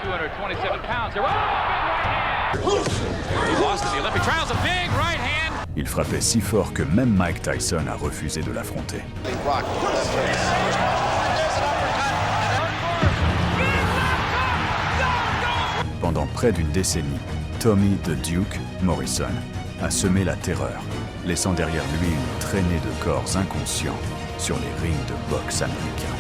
227 pounds. He lost in the Olympic trials. A big right hand. Il frappait si fort que même Mike Tyson a refusé de l'affronter. Pendant près d'une décennie, Tommy the Duke Morrison a semé la terreur, laissant derrière lui une traînée de corps inconscients sur les rings de boxe américains.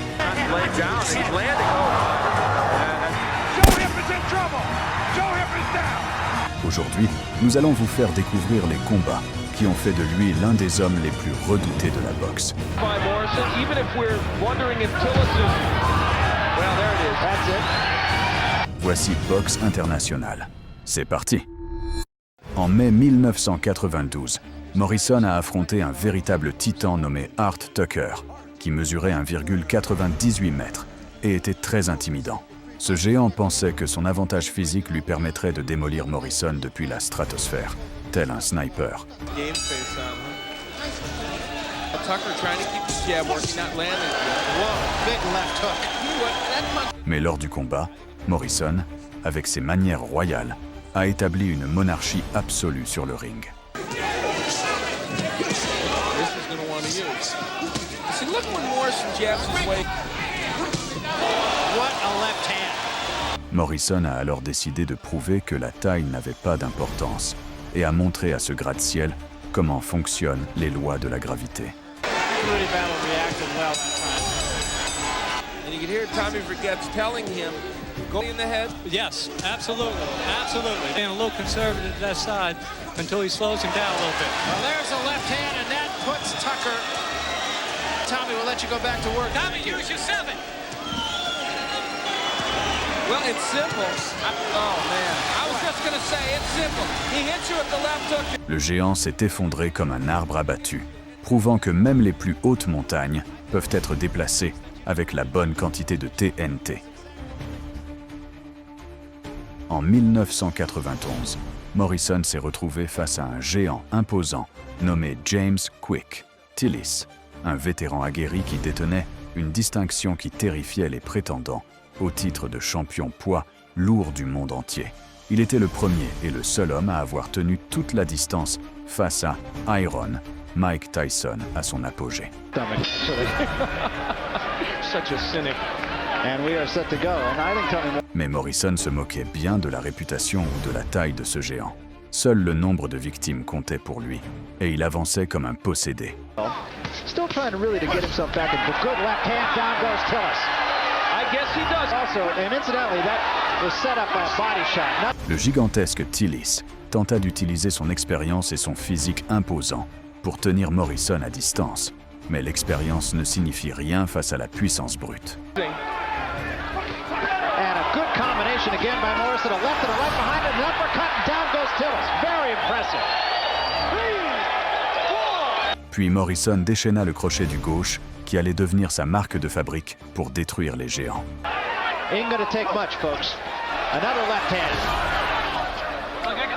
Aujourd'hui, nous allons vous faire découvrir les combats qui ont fait de lui l'un des hommes les plus redoutés de la boxe. Voici Boxe Internationale. C'est parti! En mai 1992, Morrison a affronté un véritable titan nommé Art Tucker, qui mesurait 1,98 mètres et était très intimidant. Ce géant pensait que son avantage physique lui permettrait de démolir Morrison depuis la stratosphère, tel un sniper. Mais lors du combat, Morrison, avec ses manières royales, a établi une monarchie absolue sur le ring. Morrison a alors décidé de prouver que la taille n'avait pas d'importance et a montré à ce gratte-ciel comment fonctionnent les lois de la gravité. Go in the head? Yes, absolutely, absolutely. Being a little conservative to that side until he slows him down a little bit. Well, there's a left hand, and that puts Tucker. Tommy, we'll let you go back to work. Tommy, use your 7. Well, it's simple. Oh, man. I was just going to say, it's simple. He hits you with the left hook. Le géant s'est effondré comme un arbre abattu, prouvant que même les plus hautes montagnes peuvent être déplacées avec la bonne quantité de TNT. En 1991, Morrison s'est retrouvé face à un géant imposant nommé James Quick Tillis, un vétéran aguerri qui détenait une distinction qui terrifiait les prétendants au titre de champion poids lourd du monde entier. Il était le premier et le seul homme à avoir tenu toute la distance face à Iron Mike Tyson à son apogée. Mais Morrison se moquait bien de la réputation ou de la taille de ce géant. Seul le nombre de victimes comptait pour lui, et il avançait comme un possédé. Le gigantesque Tillis tenta d'utiliser son expérience et son physique imposant pour tenir Morrison à distance. Mais l'expérience ne signifie rien face à la puissance brute. Puis Morrison déchaîna le crochet du gauche, qui allait devenir sa marque de fabrique pour détruire les géants.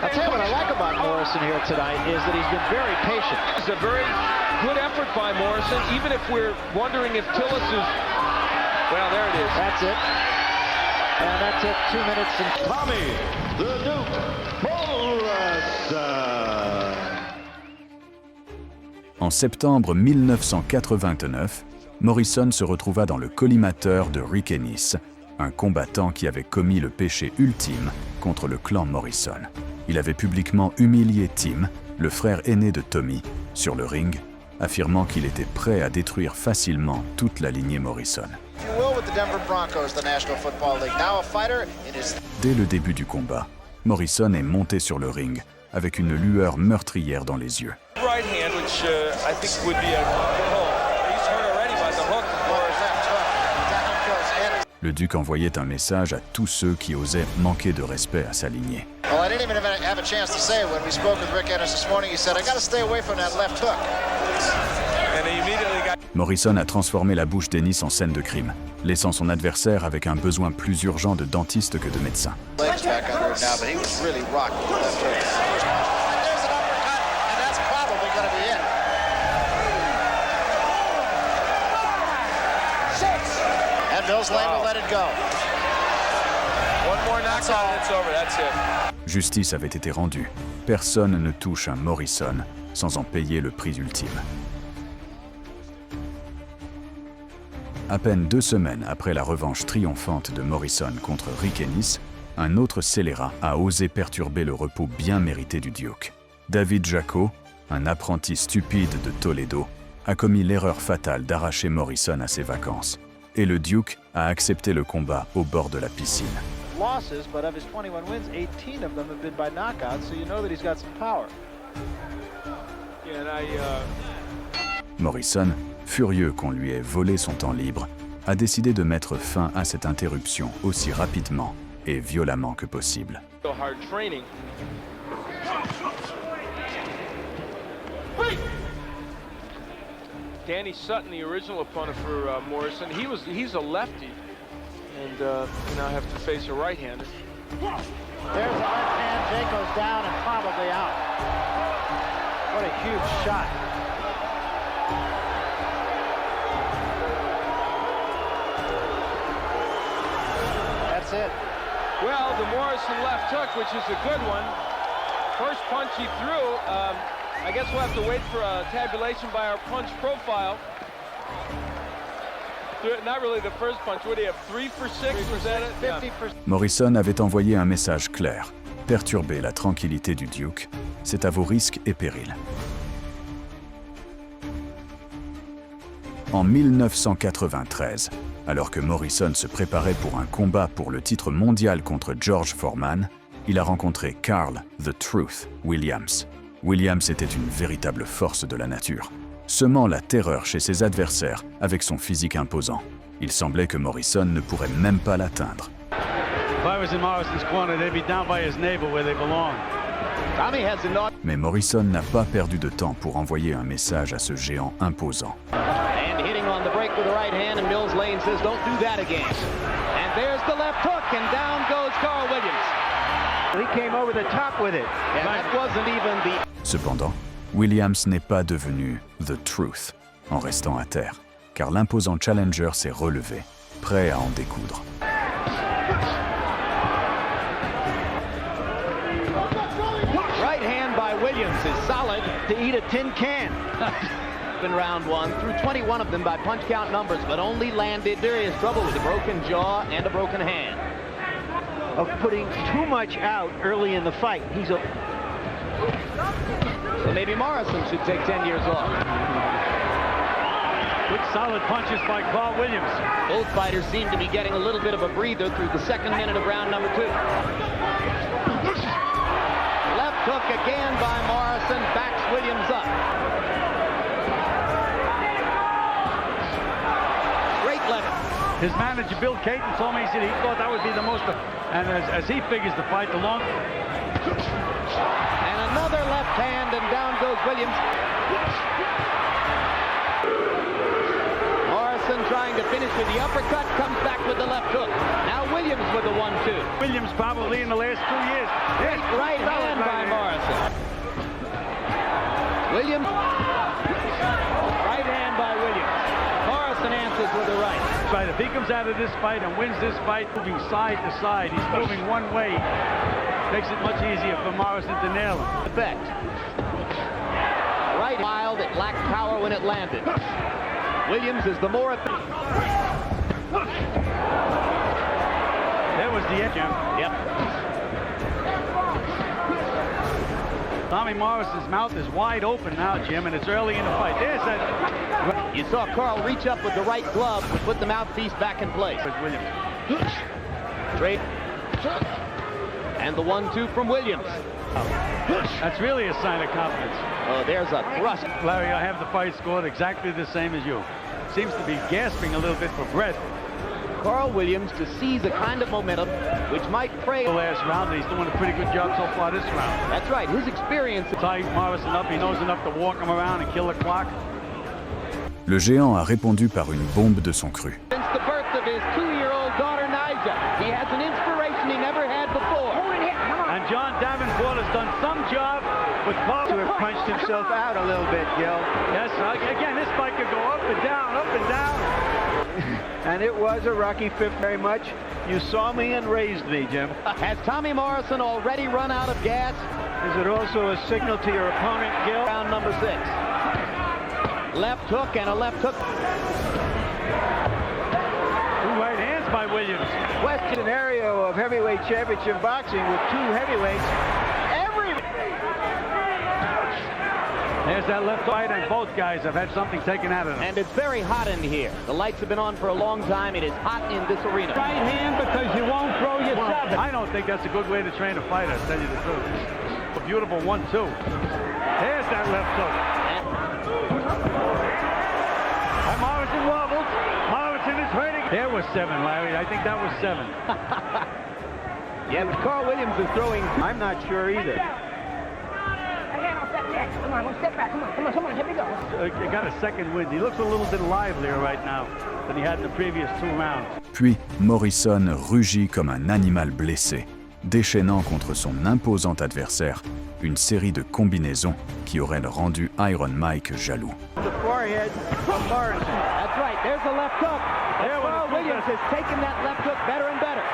I'll tell you what I like about Morrison here tonight is that he's been very patient. It's a very good effort by Morrison, even if we're wondering if Tillis is... Well, there it is. That's it. And that's it, 2 minutes and... Tommy, the Duke, Morrison. En septembre 1989, Morrison se retrouva dans le collimateur de Rick Ennis, un combattant qui avait commis le péché ultime contre le clan Morrison. Il avait publiquement humilié Tim, le frère aîné de Tommy, sur le ring, affirmant qu'il était prêt à détruire facilement toute la lignée Morrison. Dès le début du combat, Morrison est monté sur le ring avec une lueur meurtrière dans les yeux. Le duc envoyait un message à tous ceux qui osaient manquer de respect à sa lignée. Morrison a transformé la bouche d'Ennis en scène de crime, laissant son adversaire avec un besoin plus urgent de dentiste que de médecin. Mills Lane will let it go. One more knockout and it's over, that's it. Justice avait été rendue. Personne ne touche un Morrison sans en payer le prix ultime. À peine 2 semaines après la revanche triomphante de Morrison contre Rick Ennis, un autre scélérat a osé perturber le repos bien mérité du Duke. David Jacko, un apprenti stupide de Toledo, a commis l'erreur fatale d'arracher Morrison à ses vacances. Et le Duke a accepté le combat au bord de la piscine. Losses, but of his 21 wins, 18 of them have been by knockout, so you know that he's got some power. Yeah, and Morrison, furieux qu'on lui ait volé son temps libre, a décidé de mettre fin à cette interruption aussi rapidement et violemment que possible. hard training. Danny Sutton, the original opponent for Morrison, he's a lefty, and you now have to face a right-hander. There's a left hand. Jay goes down and probably out. What a huge shot. That's it. Well, the Morrison left hook, which is a good one. First punch he threw. I guess we'll have to wait for a tabulation by our punch profile. Not really the first punch. What do you have, 3 for 6? Was that it? 50%. Morrison avait envoyé un message clair. Perturber la tranquillité du Duke, c'est à vos risques et périls. En 1993, alors que Morrison se préparait pour un combat pour le titre mondial contre George Foreman, il a rencontré Carl The Truth Williams. Williams était une véritable force de la nature, semant la terreur chez ses adversaires avec son physique imposant. Il semblait que Morrison ne pourrait même pas l'atteindre. Mais Morrison n'a pas perdu de temps pour envoyer un message à ce géant imposant. And hitting on the break with the right hand, and Mills Lane says, don't do that again. And there's the left hook, and down goes Carl Williams. He came over the top with it. And that wasn't even the... Cependant, Williams n'est pas devenu The Truth en restant à terre, car l'imposant challenger s'est relevé, prêt à en découdre. Right hand by Williams is solid To eat a tin can. in round 1, threw 21 of them by punch count numbers, but only landed serious trouble with a broken jaw and a broken hand. Of putting too much out early in the fight. He's a... So maybe Morrison should take 10 years off. Good solid punches by Carl Williams. Both fighters seem to be getting a little bit of a breather through the second minute of round number 2. Left hook again by Morrison, backs Williams up. Great left. His manager, Bill Caton, told me, he said he thought that would be the most... And as he figures the fight, the long... And another left hand, and down goes Williams. Morrison trying to finish with the uppercut, comes back with the left hook. Now Williams with the 1-2. Williams probably in the last 2 years. Great right hand by Morrison. Williams. Right hand by Williams. Morrison answers with the right. Right, if he comes out of this fight and wins this fight, moving side to side, he's moving one way, makes it much easier for Morrison to nail him. Effect. Right wild, it lacked power when it landed. Williams is the more... There was the edge, Jim. Yep. Tommy Morrison's mouth is wide open now, Jim, and it's early in the fight. There's that... You saw Carl reach up with the right glove to put the mouthpiece back in place. Williams. Straight. And the 1-2 from Williams. That's really a sign of confidence. Oh, there's a thrust. Larry, I have the fight scored exactly the same as you. Seems to be gasping a little bit for breath. Carl Williams to seize a kind of momentum which might prey... The last round, he's doing a pretty good job so far this round. That's right, his experience... Tie Morrison up, he knows enough to walk him around and kill the clock. Le géant a répondu par une bombe de son cru. Since the birth of his 2-year-old daughter, Nigel, he has an inspiration he never had before. And John Davenport has done some job But Paul To have punched himself out a little bit, Gil. yes, again, this fight could go up and down, up and down. And it was a rocky fifth very much. You saw me and raised me, Jim. Has Tommy Morrison already run out of gas? Is it also a signal to your opponent, Gil? Round number 6. Left hook and a left hook. Two right hands by Williams. West scenario of heavyweight championship boxing with two heavyweights. There's that left fight, and both guys have had something taken out of them. And it's very hot in here. The lights have been on for a long time. It is hot in this arena. Right hand because you won't throw your seven. I don't think that's a good way to train a fighter, to tell you the truth. A beautiful 1-2. There's that left hook. And Morrison wobbles. Morrison is hurting. There was 7, Larry. I think that was 7. Yeah, but Carl Williams is throwing. I'm not sure either. Come on, step back. Come on, here we go. He got a second wind. He looks a little bit livelier right now than he had in the previous 2 rounds. Puis Morrison rugit comme un animal blessé, déchaînant contre son imposant adversaire une série de combinaisons qui auraient rendu Iron Mike jaloux. The forehead of Morrison. That's right. There's the left hook. There Carl Williams has taken that left hook better and better.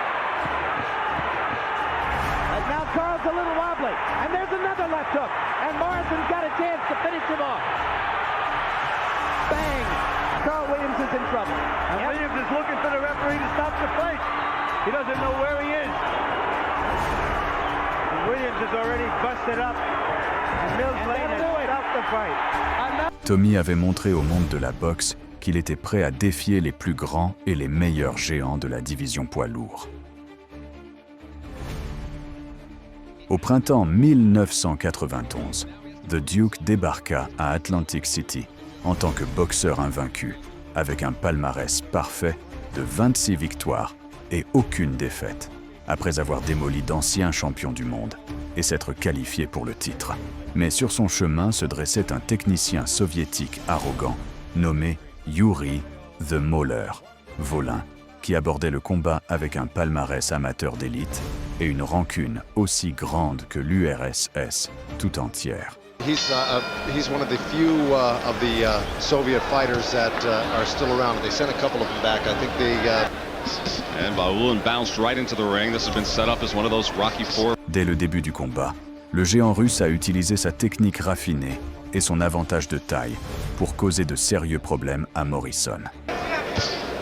And now Carl's a little wobbly. And there's another left hook. And Morrison's got a chance to finish him off. Bang! Carl Williams is in trouble. And Williams is looking for the referee to stop the fight. He doesn't know where he is. And Williams is already busted up. And Mills Lane has stopped the fight. Tommy avait montré au monde de la boxe qu'il était prêt à défier les plus grands et les meilleurs géants de la division poids lourd. Au printemps 1991, The Duke débarqua à Atlantic City en tant que boxeur invaincu, avec un palmarès parfait de 26 victoires et aucune défaite, après avoir démoli d'anciens champions du monde et s'être qualifié pour le titre. Mais sur son chemin se dressait un technicien soviétique arrogant nommé Yuri the Mauler, Volin, qui abordait le combat avec un palmarès amateur d'élite et une rancune aussi grande que l'URSS tout entière. He's one of the few of the Soviet fighters that are still around. They sent a couple of them back. I think they... And Baulin bounced right into the ring. This has been set up as one of those Rocky IV. Dès le début du combat, le géant russe a utilisé sa technique raffinée et son avantage de taille pour causer de sérieux problèmes à Morrison.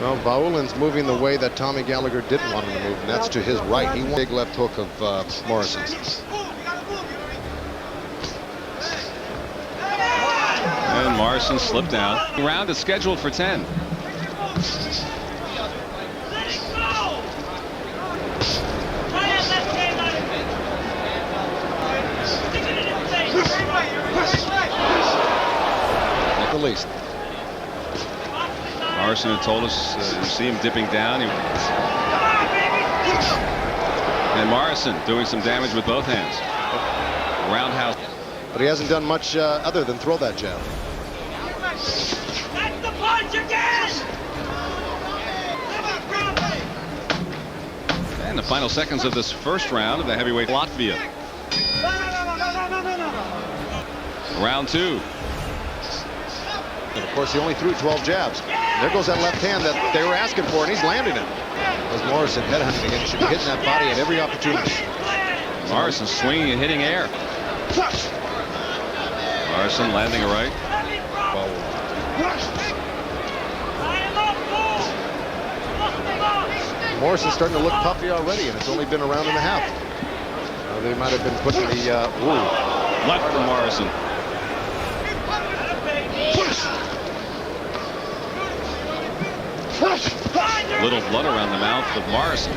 Well, Baulin's moving the way that Tommy Gallagher didn't want him to move, and that's to his right. He won the big left hook of Morrison's. And Morrison slipped down. The round is scheduled for 10. At the least. Morrison had told us, you see him dipping down. And Morrison doing some damage with both hands. Roundhouse. But he hasn't done much other than throw that jab. That's the punch again! And the final seconds of this first round of the heavyweight Latvia. Round 2. And of course, he only threw 12 jabs. There goes that left hand that they were asking for, and he's landing it. As Morrison headhunting again, he should be hitting that body at every opportunity. Morrison swinging and hitting air. Morrison landing a right. Morrison's starting to look puffy already, and it's only been a round and a half. They might have been putting the left for Morrison. Little blood around the mouth of Morrison.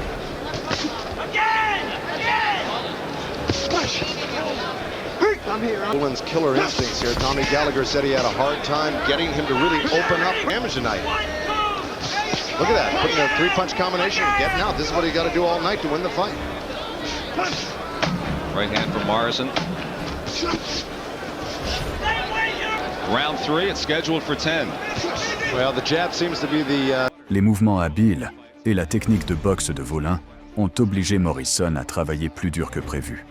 I'm here. Baulin's killer instincts here. Tommy Gallagher said he had a hard time getting him to really open up damage tonight. Look at that, putting a 3-punch combination and getting out. This is what he got to do all night to win the fight. Right hand for Morrison. Round 3, it's scheduled for 10. Well, the jab seems to be the... Les mouvements habiles et la technique de boxe de Volin ont obligé Morrison à travailler plus dur que prévu.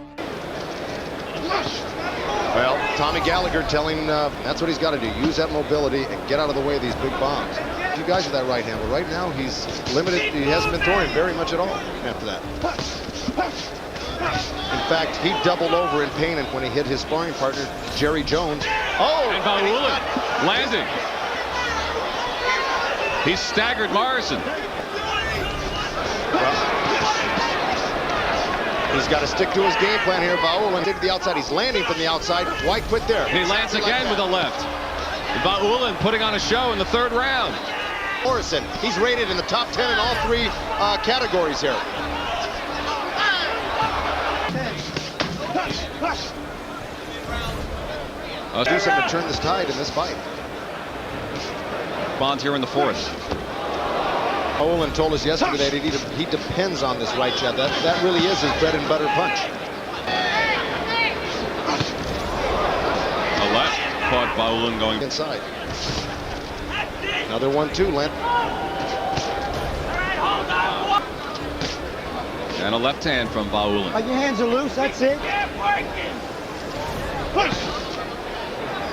Tommy Gallagher telling that's what he's got to do. Use that mobility and get out of the way of these big bombs. You guys are that right hand, but right now he's limited. He hasn't been throwing very much at all after that. In fact, he doubled over in pain when he hit his sparring partner, Jerry Jones. Oh! And Bauulin landing. He staggered Morrison. Well, he's got to stick to his game plan here. Bauulin to the outside. He's landing from the outside. Why quit there? He lands again with a left. Bauulin putting on a show in the third round. Morrison, he's rated in the top 10 in all three categories here. Do something to turn this tide in this fight. Bonds here in the fourth. Bauulin told us yesterday that he depends on this right jab. That really is his bread and butter punch. A left caught Bauulin going inside. Another 1-2, Len. And a left hand from Bauulin. Your hands are loose, that's it.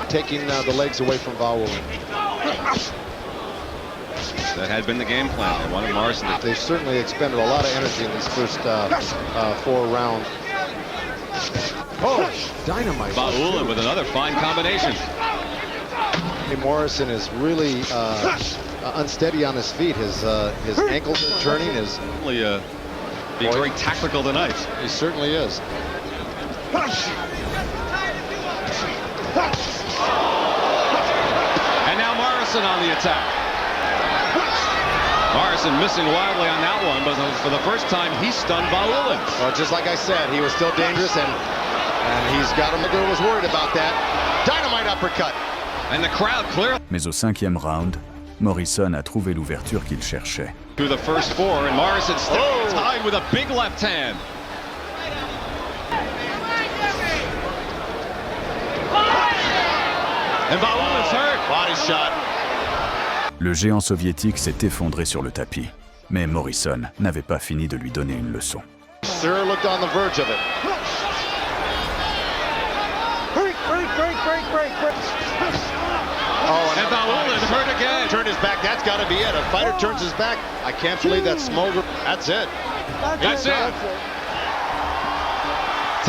Taking the legs away from Bauulin. That had been the game plan. They wanted Morrison to... They certainly expended a lot of energy in these first 4 rounds. Oh, dynamite. Bauulin with another fine combination. Morrison is really unsteady on his feet. His ankles are turning. His being very tactical tonight. He certainly is. And now Morrison on the attack. Morrison missing wildly on that one, but for the first time he stunned Bauulin. Well, just like I said, he was still dangerous, and he's got him. The girl was worried about that. Dynamite uppercut. And the crowd clear. Mais au 5e round, Morrison a trouvé l'ouverture qu'il cherchait. Through the first 4, and Morrison still tied with a big left hand. And Bauulin's hurt. Body shot. Le géant soviétique s'est effondré sur le tapis, mais Morrison n'avait pas fini de lui donner une leçon. Sir looked on the verge of it. Break. Oh, and Bauulin hurt again. Turned his back. That's got to be it. A fighter turns his back. I can't believe that smolder. That's it. That's it.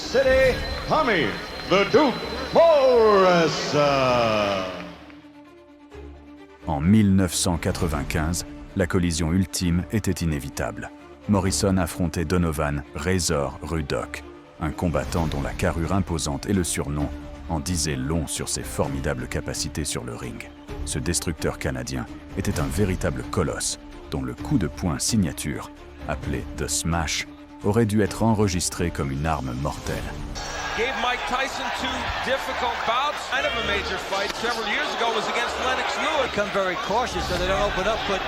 City, Tommy, the Duke Morrison. En 1995, la collision ultime était inévitable. Morrison affrontait Donovan Razor Rudock, un combattant dont la carrure imposante et le surnom en disaient long sur ses formidables capacités sur le ring. Ce destructeur canadien était un véritable colosse, dont le coup de poing signature, appelé The Smash, aurait dû être enregistré comme une arme mortelle. Gave Mike Tyson 2 difficult bouts. Kind of a major fight several years ago was against Lennox Lewis. Become very cautious so they don't open up, but...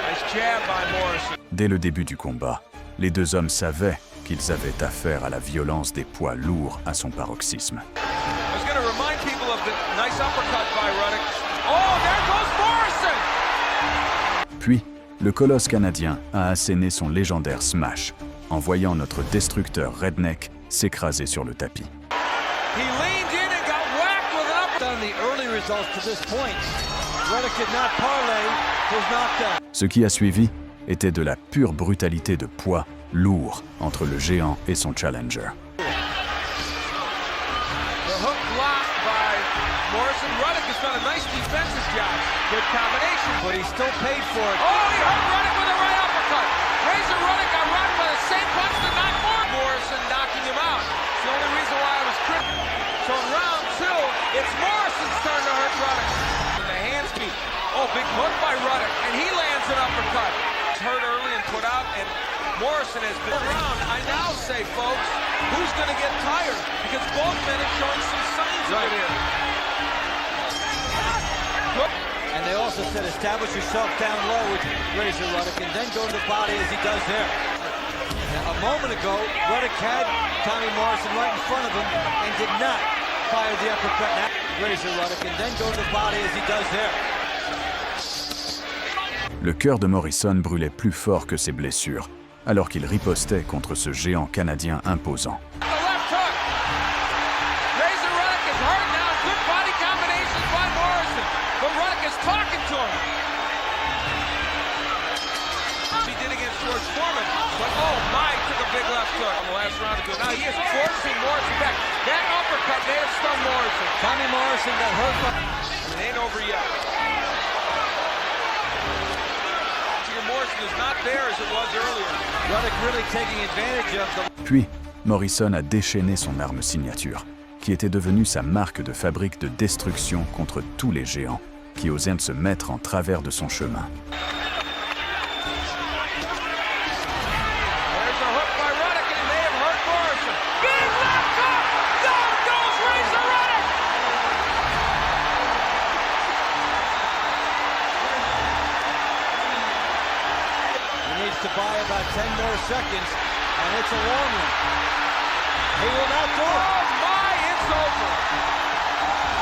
Nice jab by Morrison. Dès le début du combat, les deux hommes savaient qu'ils avaient affaire à la violence des poids lourds à son paroxysme. I was going to remind people of the nice uppercut by Ruddock. Oh, there goes Morrison! Puis, le colosse canadien a asséné son légendaire smash, en voyant notre destructeur redneck s'écraser sur le tapis. He leaned in and got whacked with an up. On the early results to this point, Ruddock did not parlay his knockdown. Ce qui a suivi était de la pure brutalité de poids lourd entre le géant et son challenger. The hook block by Morrison. Ruddock has done a nice defensive job. Good combination. But he still paid for it. Oh, he hurt Ruddock with a right uppercut. Razor Ruddock got rocked by the same punch to knock Morrison, knocking him out. It's the only reason why I was critical. So in round 2, it's Morrison's turn to hurt Ruddock. And the hand speed. Oh, big hook by Ruddock, and he lands an uppercut. He's hurt early and put out, and Morrison has been around. I now say, folks, who's going to get tired? Because both men are showing some signs of it here. And they also said establish yourself down low with Razor Ruddock and then go to the body as he does there. Now, a moment ago, Ruddock had Tommy Morrison right in front of him and did not fire the uppercut. Now, Razor Ruddock and then go to the body as he does there. Le cœur de Morrison brûlait plus fort que ses blessures, alors qu'il ripostait contre ce géant canadien imposant. The left hook. big left hook on the last round. Now he is forcing Morrison back. That uppercut may have stunned Morrison. Tommy Morrison got hurt by... It ain't over yet. Morrison is not there as it was earlier. Ruddock really taking advantage of the... Puis, Morrison a déchaîné son arme signature, qui était devenue sa marque de fabrique de destruction contre tous les géants qui osaient se mettre en travers de son chemin. There's a hook by Ruddock and it may have hurt Morrison. Big left hook! Down goes Razor Ruddock! He needs to buy about 10 more seconds, and it's a long one. He will not do it. Oh my, it's over.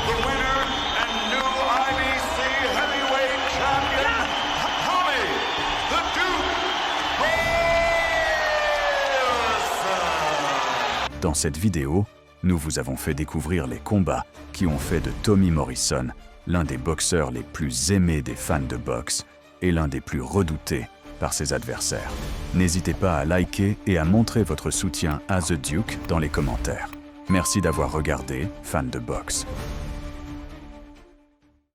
The winner and new IBC heavyweight champion, Tommy the Duke Morrison. Dans cette vidéo, nous vous avons fait découvrir les combats qui ont fait de Tommy Morrison l'un des boxeurs les plus aimés des fans de boxe et l'un des plus redoutés par ses adversaires. N'hésitez pas à liker et à montrer votre soutien à The Duke dans les commentaires. Merci d'avoir regardé, fans de boxe.